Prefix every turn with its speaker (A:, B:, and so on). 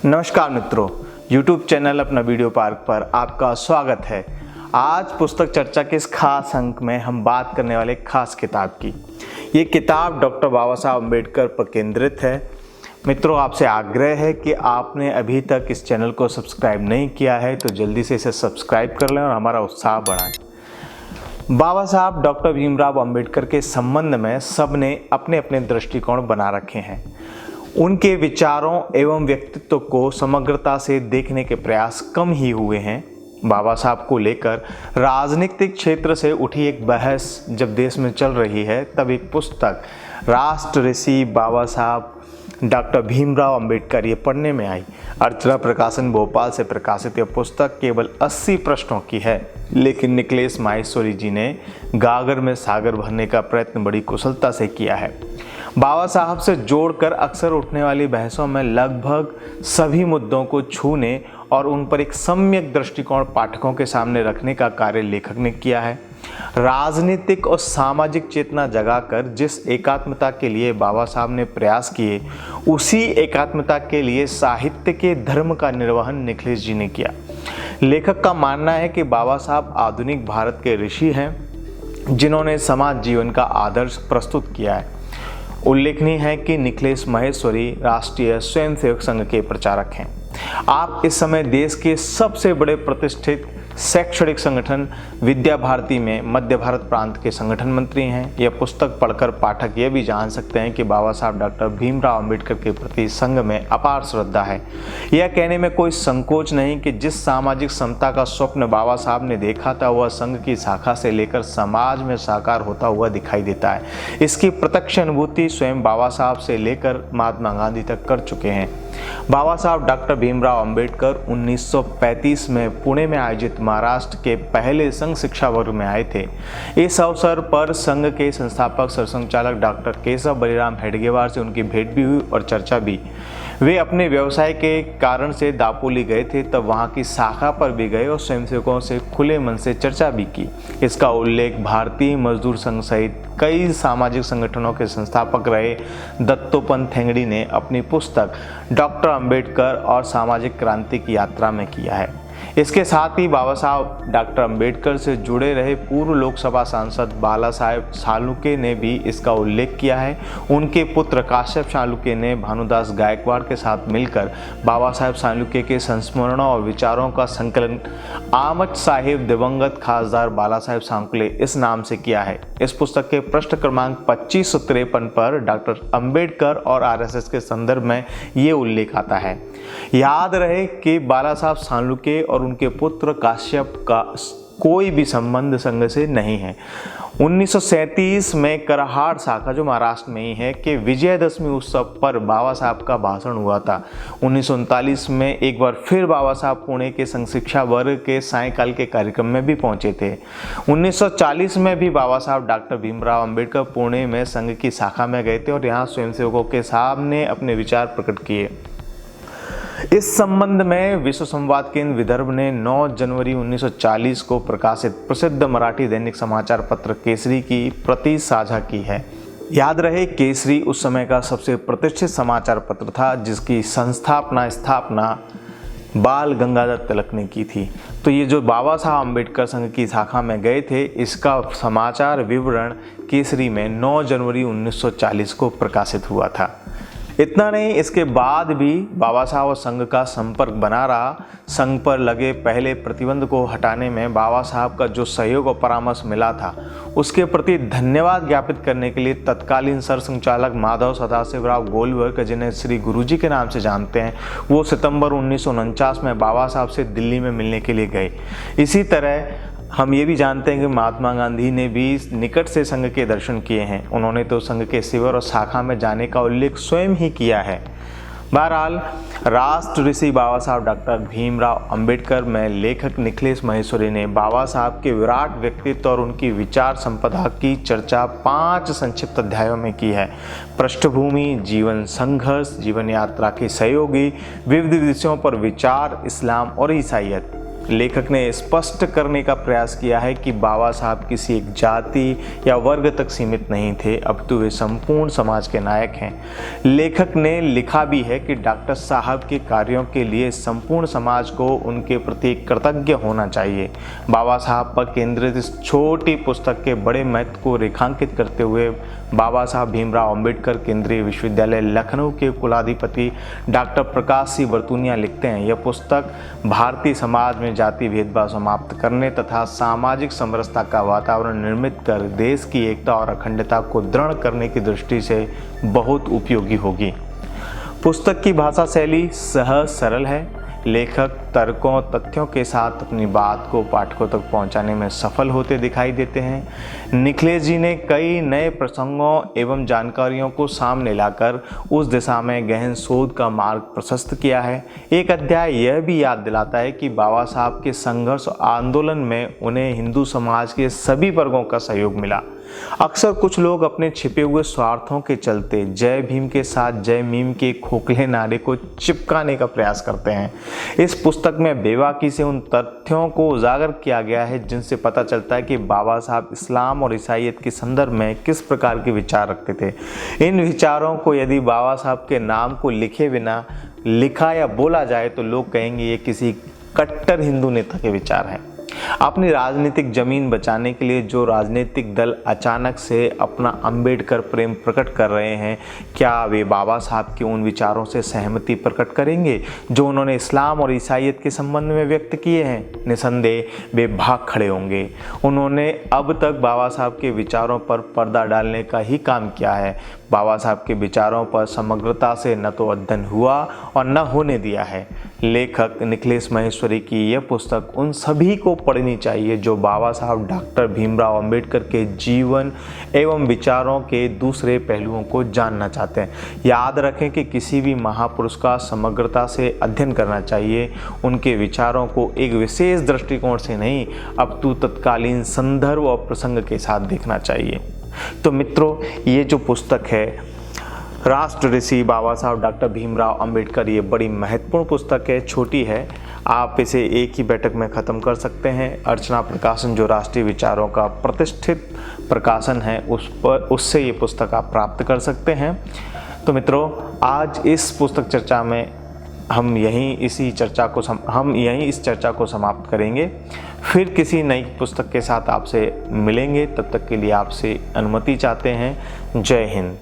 A: नमस्कार मित्रों, YouTube channel अपना वीडियो पार्क पर आपका स्वागत है। आज पुस्तक चर्चा के इस खास अंक में हम बात करने वाले खास किताब की। ये किताब डॉक्टर बाबा साहब अम्बेडकर पर केंद्रित है। मित्रों, आपसे आग्रह है कि आपने अभी तक इस चैनल को सब्सक्राइब नहीं किया है तो जल्दी से इसे सब्सक्राइब कर लें और हमारा उत्साह बढ़ाएं। बाबा साहब डॉक्टर भीमराव अम्बेडकर के संबंध में सबने अपने अपने दृष्टिकोण बना रखे हैं। उनके विचारों एवं व्यक्तित्व को समग्रता से देखने के प्रयास कम ही हुए हैं। बाबा साहब को लेकर राजनीतिक क्षेत्र से उठी एक बहस जब देश में चल रही है, तब एक पुस्तक राष्ट्र ऋषि बाबा साहब डॉक्टर भीमराव अम्बेडकर ये पढ़ने में आई। अर्चना प्रकाशन भोपाल से प्रकाशित यह पुस्तक केवल 80 प्रश्नों की है, लेकिन निकलेश माहेश्वरी जी ने गागर में सागर भरने का प्रयत्न बड़ी कुशलता से किया है। बाबा साहब से जोड़कर अक्सर उठने वाली बहसों में लगभग सभी मुद्दों को छूने और उन पर एक सम्यक दृष्टिकोण पाठकों के सामने रखने का कार्य लेखक ने किया है। राजनीतिक और सामाजिक चेतना जगाकर जिस एकात्मता के लिए बाबा साहब ने प्रयास किए, उसी एकात्मता के लिए साहित्य के धर्म का निर्वहन निखिलेश जी ने किया। लेखक का मानना है कि बाबा साहब आधुनिक भारत के ऋषि हैं, जिन्होंने समाज जीवन का आदर्श प्रस्तुत किया है। उल्लेखनीय है कि निखिलेश माहेश्वरी राष्ट्रीय स्वयंसेवक संघ के प्रचारक हैं। आप इस समय देश के सबसे बड़े प्रतिष्ठित शैक्षणिक संगठन विद्या भारती में मध्य भारत प्रांत के संगठन मंत्री हैं। यह पुस्तक पढ़कर पाठक यह भी जान सकते हैं कि बाबा साहब डॉक्टर भीमराव अम्बेडकर के प्रति संघ में अपार श्रद्धा है। यह कहने में कोई संकोच नहीं कि जिस सामाजिक समता का स्वप्न बाबा साहब ने देखा था, वह संघ की शाखा से लेकर समाज में साकार होता हुआ दिखाई देता है। इसकी प्रत्यक्ष अनुभूति स्वयं बाबा साहब से लेकर महात्मा गांधी तक कर चुके हैं। बाबा साहब डॉक्टर भीमराव अम्बेडकर 1935 में पुणे में आयोजित महाराष्ट्र के पहले संघ शिक्षा वर्ग में आए थे। इस अवसर पर संघ के संस्थापक सरसंघचालक डॉक्टर केशव बलिराम हेडगेवार से उनकी भेंट भी हुई और चर्चा भी। वे अपने व्यवसाय के कारण से दापोली गए थे, तब वहां की शाखा पर भी गए और स्वयंसेवकों से खुले मन से चर्चा भी की। इसका उल्लेख भारतीय मजदूर संघ सहित कई सामाजिक संगठनों के संस्थापक रहे दत्तोपंत ठेंगड़ी ने अपनी पुस्तक डॉक्टर अम्बेडकर और सामाजिक क्रांति की यात्रा में किया है। इसके साथ ही बाबा साहब डॉक्टर अम्बेडकर से जुड़े रहे पूर्व लोकसभा सांसद बाला साहेब सालुके ने भी इसका उल्लेख किया है। उनके पुत्र काश्यप सालुके ने भानुदास गायकवाड़ के साथ मिलकर बाबा साहेब सालुके के संस्मरणों और विचारों का संकलन आमच साहिब दिवंगत खासदार बाला साहेब सांकुले इस नाम से किया है। इस पुस्तक के पृष्ठ क्रमांक 2553 पर डॉक्टर अम्बेडकर और आरएसएस के संदर्भ में ये उल्लेख आता है। याद रहे कि बाला साहब सालुके और उनके पुत्र काश्यप का कोई भी संबंध संघ से नहीं है। 1937 में कराहाड़ शाखा, जो महाराष्ट्र में ही है, के विजयदशमी उत्सव पर बाबा साहब का भाषण हुआ था। 1939 में एक बार फिर बाबा साहब पुणे के संघ शिक्षा वर्ग के सायंकाल के कार्यक्रम में भी पहुंचे थे। 1940 में भी बाबा साहब डॉक्टर भीमराव अम्बेडकर पुणे में संघ की शाखा में गए थे और यहाँ स्वयंसेवकों के सामने अपने विचार प्रकट किए। इस संबंध में विश्व संवाद केंद्र विदर्भ ने 9 जनवरी 1940 को प्रकाशित प्रसिद्ध मराठी दैनिक समाचार पत्र केसरी की प्रति साझा की है। याद रहे, केसरी उस समय का सबसे प्रतिष्ठित समाचार पत्र था, जिसकी स्थापना बाल गंगाधर तिलक ने की थी। तो ये जो बाबा साहब अम्बेडकर संघ की शाखा में गए थे, इसका समाचार विवरण केसरी में 9 जनवरी 1940 को प्रकाशित हुआ था। इतना नहीं, इसके बाद भी बाबा साहब और संघ का संपर्क बना रहा। संघ पर लगे पहले प्रतिबंध को हटाने में बाबा साहब का जो सहयोग और परामर्श मिला था, उसके प्रति धन्यवाद ज्ञापित करने के लिए तत्कालीन सरसंघचालक माधव सदाशिवराव गोलवर्ग, जिन्हें श्री गुरुजी के नाम से जानते हैं, वो सितंबर 1949 में बाबा साहब से दिल्ली में मिलने के लिए गए। इसी तरह हम ये भी जानते हैं कि महात्मा गांधी ने भी निकट से संघ के दर्शन किए हैं। उन्होंने तो संघ के शिविर और शाखा में जाने का उल्लेख स्वयं ही किया है। बहरहाल, राष्ट्र ऋषि बाबा साहब डॉक्टर भीमराव अम्बेडकर में लेखक निखिलेश माहेश्वरी ने बाबा साहब के विराट व्यक्तित्व और उनकी विचार संपदा की चर्चा 5 संक्षिप्त अध्यायों में की है। पृष्ठभूमि, जीवन संघर्ष, जीवन यात्रा के सहयोगी, विविध विषयों पर विचार, इस्लाम और ईसाईयत। लेखक ने स्पष्ट करने का प्रयास किया है कि बाबा साहब किसी एक जाति या वर्ग तक सीमित नहीं थे, अब तो वे संपूर्ण समाज के नायक हैं। लेखक ने लिखा भी है कि डॉक्टर साहब के कार्यों के लिए संपूर्ण समाज को उनके प्रति कृतज्ञ होना चाहिए। बाबा साहब पर केंद्रित इस छोटी पुस्तक के बड़े महत्व को रेखांकित करते हुए बाबा साहब भीमराव अंबेडकर केंद्रीय विश्वविद्यालय लखनऊ के कुलाधिपति डॉक्टर प्रकाश सी वर्तुनिया लिखते हैं, यह पुस्तक भारतीय समाज में जाति भेदभाव समाप्त करने तथा सामाजिक समरसता का वातावरण निर्मित कर देश की एकता और अखंडता को दृढ़ करने की दृष्टि से बहुत उपयोगी होगी। पुस्तक की भाषा शैली सहज सरल है। लेखक तर्कों तथ्यों के साथ अपनी बात को पाठकों तक पहुंचाने में सफल होते दिखाई देते हैं। निखिलेश जी ने कई नए प्रसंगों एवं जानकारियों को सामने लाकर उस दिशा में गहन शोध का मार्ग प्रशस्त किया है। एक अध्याय यह भी याद दिलाता है कि बाबा साहब के संघर्ष आंदोलन में उन्हें हिंदू समाज के सभी वर्गों का सहयोग मिला। अक्सर कुछ लोग अपने छिपे हुए स्वार्थों के चलते जय भीम के साथ जय मीम के खोखले नारे को चिपकाने का प्रयास करते हैं। इस पुस्तक में बेबाकी से उन तथ्यों को उजागर किया गया है जिनसे पता चलता है कि बाबा साहब इस्लाम और ईसाईयत के संदर्भ में किस प्रकार के विचार रखते थे। इन विचारों को यदि बाबा साहब के नाम को लिखे बिना लिखा या बोला जाए तो लोग कहेंगे ये किसी कट्टर हिंदू नेता के विचार हैं। अपनी राजनीतिक जमीन बचाने के लिए जो राजनीतिक दल अचानक से अपना अंबेडकर प्रेम प्रकट कर रहे हैं, क्या वे बाबा साहब के उन विचारों से सहमति प्रकट करेंगे जो उन्होंने इस्लाम और ईसाईयत के संबंध में व्यक्त किए हैं? निसंदेह वे भाग खड़े होंगे। उन्होंने अब तक बाबा साहब के विचारों पर पर्दा डालने का ही काम किया है। बाबा साहब के विचारों पर समग्रता से न तो अध्ययन हुआ और न होने दिया है। लेखक निखिलेश महेश्वरी की यह पुस्तक उन सभी को पढ़नी चाहिए जो बाबा साहब डॉक्टर भीमराव अंबेडकर के जीवन एवं विचारों के दूसरे पहलुओं को जानना चाहते हैं। याद रखें कि किसी भी महापुरुष का समग्रता से अध्ययन करना चाहिए। उनके विचारों को एक विशेष दृष्टिकोण से नहीं अपितु तत्कालीन संदर्भ और प्रसंग के साथ देखना चाहिए। तो मित्रों, ये जो पुस्तक है राष्ट्र ऋषि बाबा साहब डॉक्टर भीमराव अंबेडकर, ये बड़ी महत्वपूर्ण पुस्तक है। छोटी है, आप इसे एक ही बैठक में ख़त्म कर सकते हैं। अर्चना प्रकाशन जो राष्ट्रीय विचारों का प्रतिष्ठित प्रकाशन है उससे ये पुस्तक आप प्राप्त कर सकते हैं। तो मित्रों, आज इस पुस्तक चर्चा में हम यहीं इस चर्चा को समाप्त करेंगे। फिर किसी नई पुस्तक के साथ आपसे मिलेंगे। तब तक के लिए आपसे अनुमति चाहते हैं। जय हिंद।